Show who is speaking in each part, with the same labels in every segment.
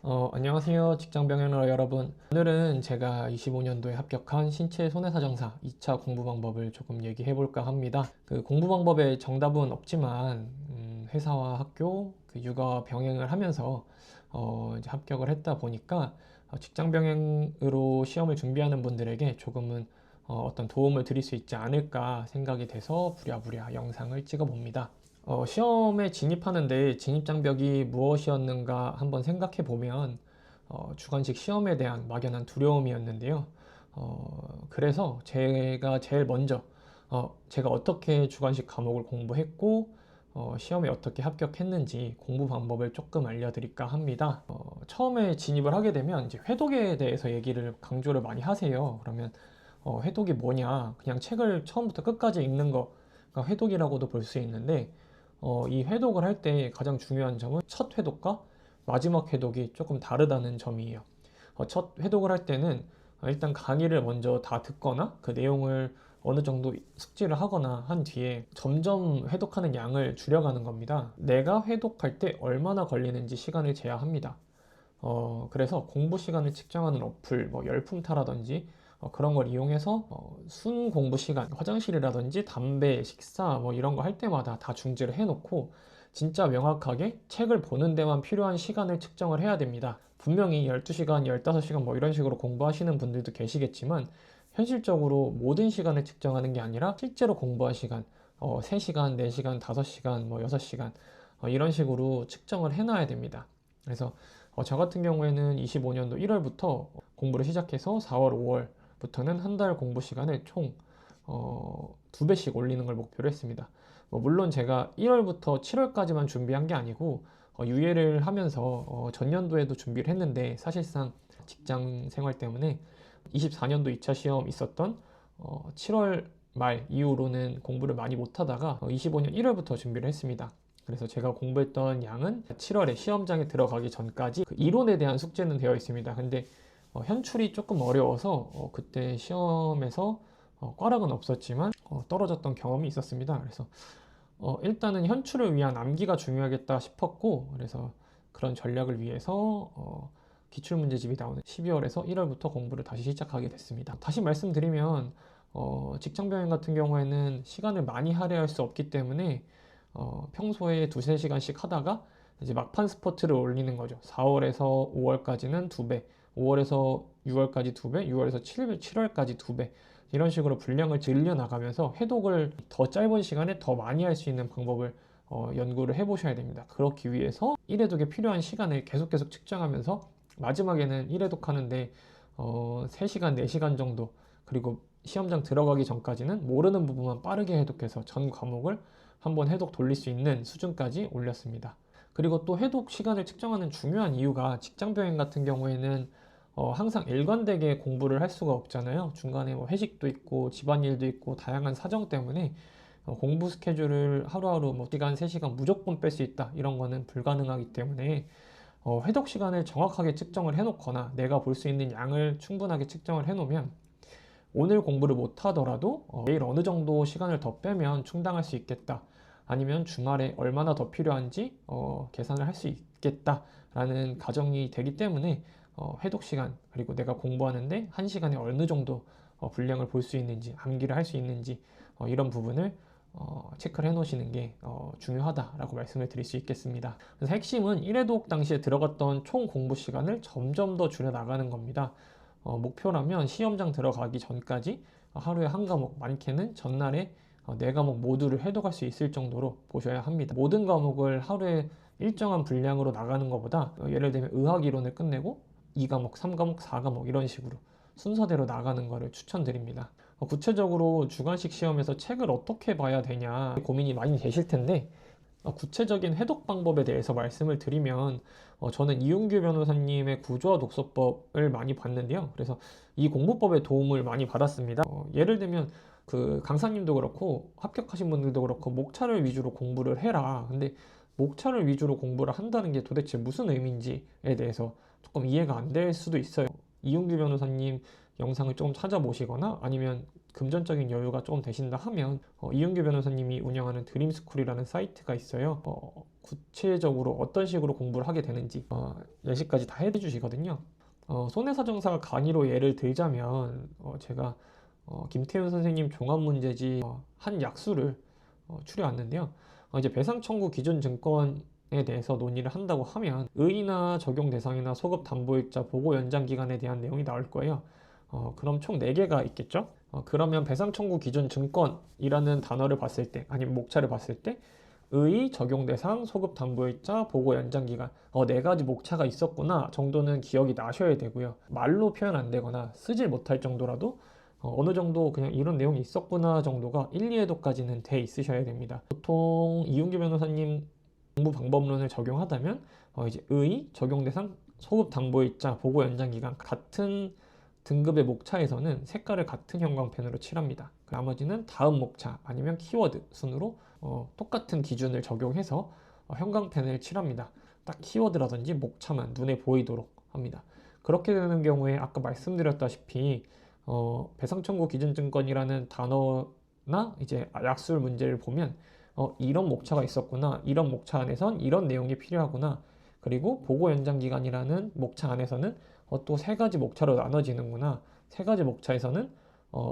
Speaker 1: 안녕하세요. 직장병행러 여러분. 오늘은 제가 25년도에 합격한 신체 손해사정사 2차 공부 방법을 조금 얘기해 볼까 합니다. 그 공부 방법에 정답은 없지만, 회사와 학교, 그 육아 병행을 하면서, 이제 합격을 했다 보니까, 직장병행으로 시험을 준비하는 분들에게 조금은 어떤 도움을 드릴 수 있지 않을까 생각이 돼서 부랴부랴 영상을 찍어 봅니다. 시험에 진입하는데 진입장벽이 무엇이었는가 한번 생각해 보면 주관식 시험에 대한 막연한 두려움이었는데요. 그래서 제가 제일 먼저 제가 어떻게 주관식 과목을 공부했고 시험에 어떻게 합격했는지 공부 방법을 조금 알려드릴까 합니다. 처음에 진입을 하게 되면 이제 회독에 대해서 얘기를 강조를 많이 하세요. 그러면 회독이 뭐냐? 그냥 책을 처음부터 끝까지 읽는 거가 회독이라고도 볼 수 있는데 이 회독을 할 때 가장 중요한 점은 첫 회독과 마지막 회독이 조금 다르다는 점이에요. 첫 회독을 할 때는 일단 강의를 먼저 다 듣거나 그 내용을 어느 정도 숙지를 하거나 한 뒤에 점점 회독하는 양을 줄여가는 겁니다. 내가 회독할 때 얼마나 걸리는지 시간을 제한합니다. 그래서 공부 시간을 측정하는 어플, 뭐 열품타라든지 그런 걸 이용해서 순 공부 시간, 화장실이라든지 담배, 식사 뭐 이런 거 할 때마다 다 중지를 해놓고 진짜 명확하게 책을 보는 데만 필요한 시간을 측정을 해야 됩니다. 분명히 12시간, 15시간 뭐 이런 식으로 공부하시는 분들도 계시겠지만 현실적으로 모든 시간을 측정하는 게 아니라 실제로 공부할 시간, 3시간, 4시간, 5시간, 뭐 6시간 이런 식으로 측정을 해놔야 됩니다. 그래서 저 같은 경우에는 25년도 1월부터 공부를 시작해서 4월, 5월부터는 한 달 공부 시간을 총 2배씩 올리는 걸 목표로 했습니다. 물론 제가 1월부터 7월까지만 준비한 게 아니고 유예를 하면서 전년도에도 준비를 했는데 사실상 직장 생활 때문에 24년도 2차 시험 있었던 7월 말 이후로는 공부를 많이 못하다가 25년 1월부터 준비를 했습니다. 그래서 제가 공부했던 양은 7월에 시험장에 들어가기 전까지 그 이론에 대한 숙제는 되어 있습니다. 근데 현출이 조금 어려워서 그때 시험에서 꽈락은 없었지만 떨어졌던 경험이 있었습니다. 그래서 일단은 현출을 위한 암기가 중요하겠다 싶었고 그래서 그런 전략을 위해서 기출문제집이 나오는 12월에서 1월부터 공부를 다시 시작하게 됐습니다. 다시 말씀드리면 직장병행 같은 경우에는 시간을 많이 할애할 수 없기 때문에 평소에 두세 시간씩 하다가 이제 막판 스포트를 올리는 거죠. 4월에서 5월까지는 2배, 5월에서 6월까지 2배, 6월에서 7월까지 2배 이런 식으로 분량을 늘려 나가면서 해독을 더 짧은 시간에 더 많이 할 수 있는 방법을 연구를 해보셔야 됩니다. 그렇기 위해서 1회독에 필요한 시간을 계속 측정하면서 마지막에는 1회독 하는데 3시간, 4시간 정도 그리고 시험장 들어가기 전까지는 모르는 부분만 빠르게 해독해서 전 과목을 한번 해독 돌릴 수 있는 수준까지 올렸습니다. 그리고 또 해독 시간을 측정하는 중요한 이유가 직장병행 같은 경우에는 항상 일관되게 공부를 할 수가 없잖아요. 중간에 뭐 회식도 있고 집안일도 있고 다양한 사정 때문에 공부 스케줄을 하루하루 뭐 시간, 3시간 무조건 뺄 수 있다 이런 거는 불가능하기 때문에 회독 시간을 정확하게 측정을 해놓거나 내가 볼 수 있는 양을 충분하게 측정을 해놓으면 오늘 공부를 못 하더라도 내일 어느 정도 시간을 더 빼면 충당할 수 있겠다. 아니면 주말에 얼마나 더 필요한지 계산을 할 수 있겠다라는 가정이 되기 때문에 해독 시간 그리고 내가 공부하는데 한 시간에 어느 정도 분량을 볼 수 있는지 암기를 할 수 있는지 이런 부분을 체크를 해 놓으시는 게 중요하다라고 말씀을 드릴 수 있겠습니다. 그래서 핵심은 1회독 당시에 들어갔던 총 공부 시간을 점점 더 줄여 나가는 겁니다. 목표라면 시험장 들어가기 전까지 하루에 한 과목, 많게는 전날에 네 과목 모두를 해독할 수 있을 정도로 보셔야 합니다. 모든 과목을 하루에 일정한 분량으로 나가는 것보다 예를 들면 의학 이론을 끝내고 2과목, 3과목, 4과목 이런 식으로 순서대로 나가는 것을 추천드립니다. 구체적으로 주관식 시험에서 책을 어떻게 봐야 되냐 고민이 많이 되실 텐데 구체적인 해독 방법에 대해서 말씀을 드리면 저는 이윤규 변호사님의 구조화 독서법을 많이 봤는데요. 그래서 이 공부법의 도움을 많이 받았습니다. 예를 들면 그 강사님도 그렇고 합격하신 분들도 그렇고 목차를 위주로 공부를 해라. 근데 목차를 위주로 공부를 한다는 게 도대체 무슨 의미인지에 대해서 조금 이해가 안 될 수도 있어요. 이윤규 변호사님 영상을 조금 찾아보시거나 아니면 금전적인 여유가 조금 되신다 하면 이윤규 변호사님이 운영하는 드림스쿨이라는 사이트가 있어요. 구체적으로 어떤 식으로 공부를 하게 되는지 예시까지 다 해주시거든요. 손해사정사 강의로 예를 들자면 제가 김태훈 선생님 종합문제집 한 약수를 추려왔는데요. 이제 배상 청구 기준 증권에 대해서 논의를 한다고 하면 의의나 적용 대상이나 소급 담보일자 보고 연장 기간에 대한 내용이 나올 거예요. 그럼 총 4개가 있겠죠? 그러면 배상 청구 기준 증권이라는 단어를 봤을 때, 아니면 목차를 봤을 때 의의, 적용 대상, 소급 담보일자, 보고 연장 기간 4가지 목차가 있었구나 정도는 기억이 나셔야 되고요. 말로 표현 안 되거나 쓰질 못할 정도라도 어느 정도 그냥 이런 내용이 있었구나 정도가 1, 2회도까지는 돼 있으셔야 됩니다. 보통 이윤규 변호사님 공부 방법론을 적용하다면 이제 의의, 적용 대상, 소급 담보일자, 보고 연장 기간 같은 등급의 목차에서는 색깔을 같은 형광펜으로 칠합니다. 나머지는 다음 목차 아니면 키워드 순으로 똑같은 기준을 적용해서 형광펜을 칠합니다. 딱 키워드라든지 목차만 눈에 보이도록 합니다. 그렇게 되는 경우에 아까 말씀드렸다시피 배상 청구 기준 증권이라는 단어나 이제 약술 문제를 보면 이런 목차가 있었구나, 이런 목차 안에선 이런 내용이 필요하구나, 그리고 보고 연장 기간이라는 목차 안에서는 또 3가지 목차로 나눠지는구나, 3가지 목차에서는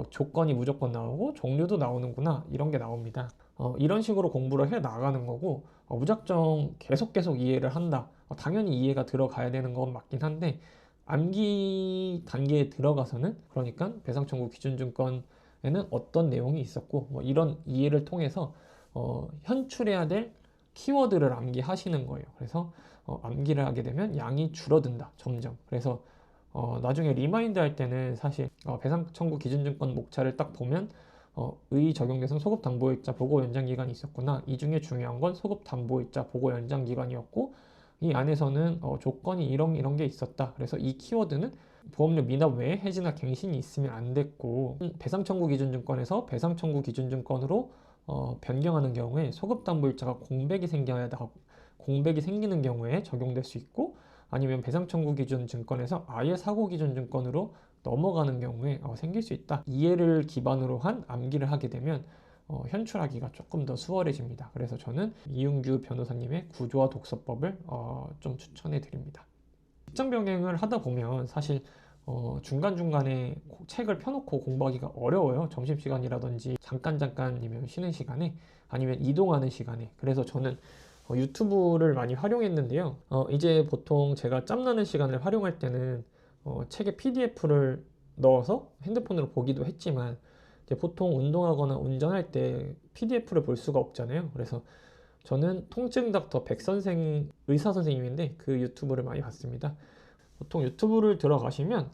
Speaker 1: 조건이 무조건 나오고 종류도 나오는구나, 이런 게 나옵니다. 이런 식으로 공부를 해 나가는 거고 무작정 계속 이해를 한다, 당연히 이해가 들어가야 되는 건 맞긴 한데 암기 단계에 들어가서는, 그러니까 배상 청구 기준 증권에는 어떤 내용이 있었고 이런 이해를 통해서 현출해야 될 키워드를 암기하시는 거예요. 그래서 암기를 하게 되면 양이 줄어든다, 점점. 그래서 나중에 리마인드 할 때는 사실 배상 청구 기준 증권 목차를 딱 보면 의, 적용 대상, 소급 담보일자, 보고 연장 기간이 있었구나. 이 중에 중요한 건 소급 담보일자, 보고 연장 기간이었고 이 안에서는 조건이 이런 게 있었다. 그래서 이 키워드는 보험료 미납 외에 해지나 갱신이 있으면 안 됐고, 배상 청구 기준 증권에서 배상 청구 기준 증권으로 변경하는 경우에 소급 담보일자가 공백이 생기는 경우에 적용될 수 있고, 아니면 배상 청구 기준 증권에서 아예 사고 기준 증권으로 넘어가는 경우에 생길 수 있다. 이해를 기반으로 한 암기를 하게 되면 현출하기가 조금 더 수월해집니다. 그래서 저는 이윤규 변호사님의 구조화 독서법을 좀 추천해 드립니다. 직장 병행을 하다 보면 사실 중간중간에 책을 펴놓고 공부하기가 어려워요. 점심시간이라든지 잠깐이면 쉬는 시간에, 아니면 이동하는 시간에. 그래서 저는 유튜브를 많이 활용했는데요. 이제 보통 제가 짬나는 시간을 활용할 때는 책에 PDF를 넣어서 핸드폰으로 보기도 했지만 이제 보통 운동하거나 운전할 때 PDF를 볼 수가 없잖아요. 그래서 저는 통증 닥터 백선생 의사 선생님인데 그 유튜브를 많이 봤습니다. 보통 유튜브를 들어가시면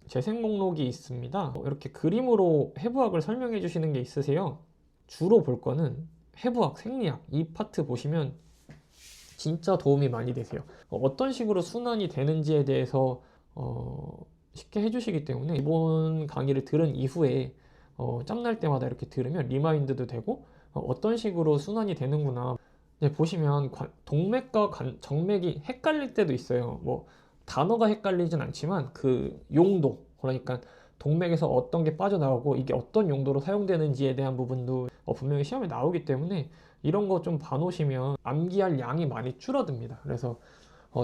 Speaker 1: 재생 목록이 있습니다. 이렇게 그림으로 해부학을 설명해 주시는 게 있으세요. 주로 볼 거는 해부학, 생리학 이 파트 보시면 진짜 도움이 많이 되세요. 어떤 식으로 순환이 되는지에 대해서 쉽게 해주시기 때문에 이번 강의를 들은 이후에 짬날 때마다 이렇게 들으면 리마인드도 되고 어떤 식으로 순환이 되는구나. 보시면 동맥과 정맥이 헷갈릴 때도 있어요. 뭐 단어가 헷갈리진 않지만 그 용도, 그러니까 동맥에서 어떤 게 빠져나오고 이게 어떤 용도로 사용되는지에 대한 부분도 분명히 시험에 나오기 때문에 이런 거 좀 봐놓으시면 암기할 양이 많이 줄어듭니다. 그래서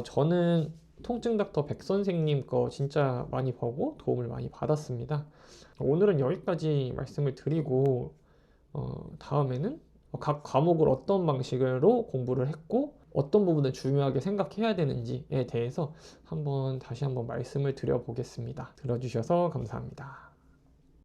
Speaker 1: 저는 통증 닥터 백 선생님 거 진짜 많이 보고 도움을 많이 받았습니다. 오늘은 여기까지 말씀을 드리고 다음에는 각 과목을 어떤 방식으로 공부를 했고 어떤 부분을 중요하게 생각해야 되는지에 대해서 다시 한번 말씀을 드려보겠습니다. 들어주셔서 감사합니다.